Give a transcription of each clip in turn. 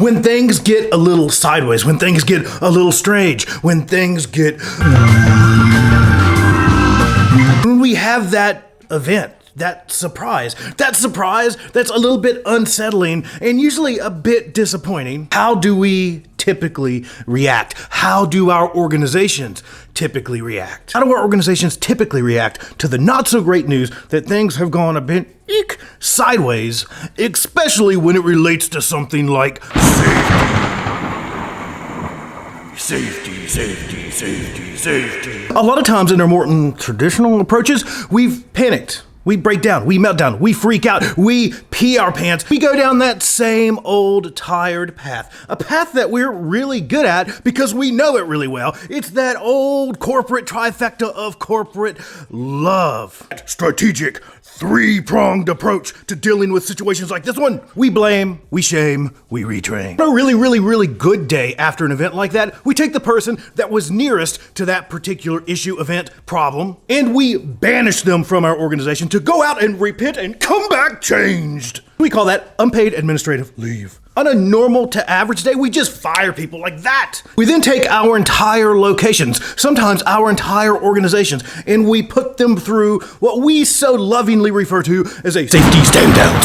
When things get a little sideways, when things get a little strange, when things get... When we have that event, that surprise that's a little bit unsettling and usually a bit disappointing, how do we typically react? How do our organizations typically react? How do our organizations typically react to the not so great news that things have gone a bit sideways, especially when it relates to something like safety? A lot of times in our more traditional approaches, we've panicked. We break down, we melt down, we freak out, we pee our pants. We go down that same old tired path. A path that we're really good at because we know it really well. It's that old corporate trifecta of corporate love. Strategic, three-pronged approach to dealing with situations like this one. We blame, we shame, we retrain. On a really good day after an event like that, we take the person that was nearest to that particular issue, event, problem, and we banish them from our organization to go out and repent and come back changed. We call that unpaid administrative leave. On a normal to average day, we just fire people like that. We then take our entire locations, sometimes our entire organizations, and we put them through what we so lovingly refer to as a safety stand down.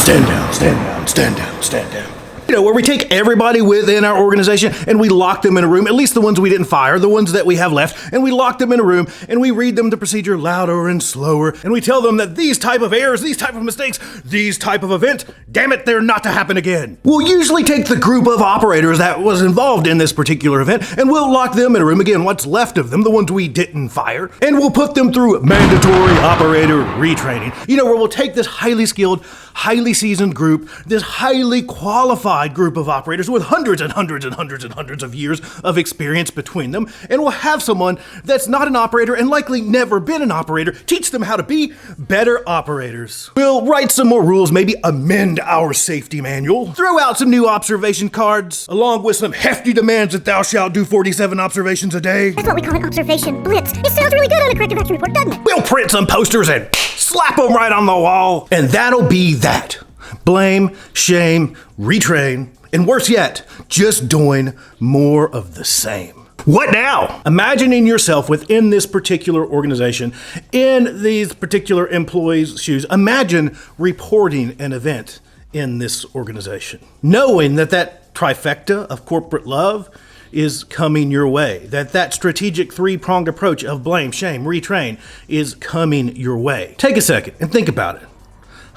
You know, where we take everybody within our organization and we lock them in a room, at least the ones we didn't fire, the ones that we have left, and we lock them in a room and we read them the procedure louder and slower, and we tell them that these type of errors, these type of mistakes, these type of events, damn it, they're not to happen again. We'll usually take the group of operators that was involved in this particular event and we'll lock them in a room, again, what's left of them, the ones we didn't fire, and we'll put them through mandatory operator retraining. You know, where we'll take this highly skilled, highly seasoned group, this highly qualified group of operators with hundreds of years of experience between them, and we'll have someone that's not an operator and likely never been an operator teach them how to be better operators. We'll write some more rules, maybe amend our safety manual, throw out some new observation cards, along with some hefty demands that thou shalt do 47 observations a day. That's what we call an observation blitz. It sounds really good on a corrective action report, doesn't it? We'll print some posters and slap them right on the wall, and that'll be that. Blame, shame, retrain, and worse yet, just doing more of the same. What now? Imagining yourself within this particular organization, in these particular employees' shoes. Imagine reporting an event in this organization, knowing that that trifecta of corporate love is coming your way, that strategic three-pronged approach of blame, shame, retrain is coming your way. Take a second and think about it.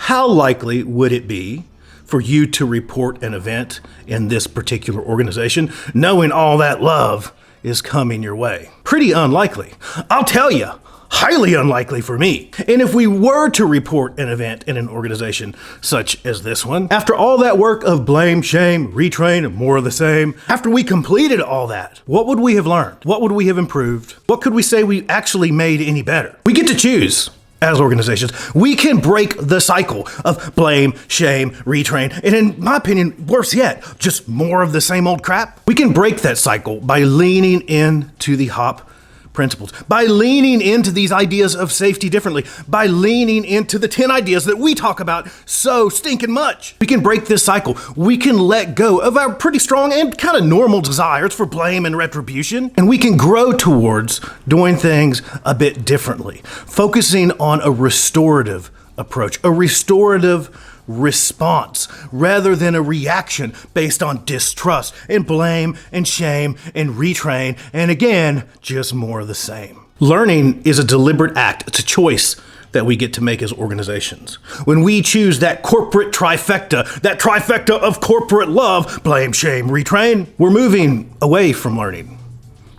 How likely would it be for you to report an event in this particular organization knowing all that love is coming your way? Pretty unlikely. I'll tell you, highly unlikely for me. And if we were to report an event in an organization such as this one, after all that work of blame, shame, retrain, and more of the same, after we completed all that, what would we have learned? What would we have improved? What could we say we actually made any better? We get to choose. As organizations, we can break the cycle of blame, shame, retrain, and in my opinion, worse yet, just more of the same old crap. We can break that cycle by leaning into the HOP principles, by leaning into these ideas of safety differently, by leaning into the 10 ideas that we talk about so stinking much. We can break this cycle. We can let go of our pretty strong and kind of normal desires for blame and retribution, and we can grow towards doing things a bit differently, focusing on a restorative approach, a restorative response rather than a reaction based on distrust and blame and shame and retrain, and again, just more of the same. Learning is a deliberate act. It's a choice that we get to make as organizations. When we choose that corporate trifecta, that trifecta of corporate love, blame, shame, retrain, we're moving away from learning.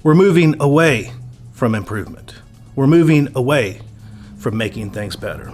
We're moving away from improvement. We're moving away from making things better.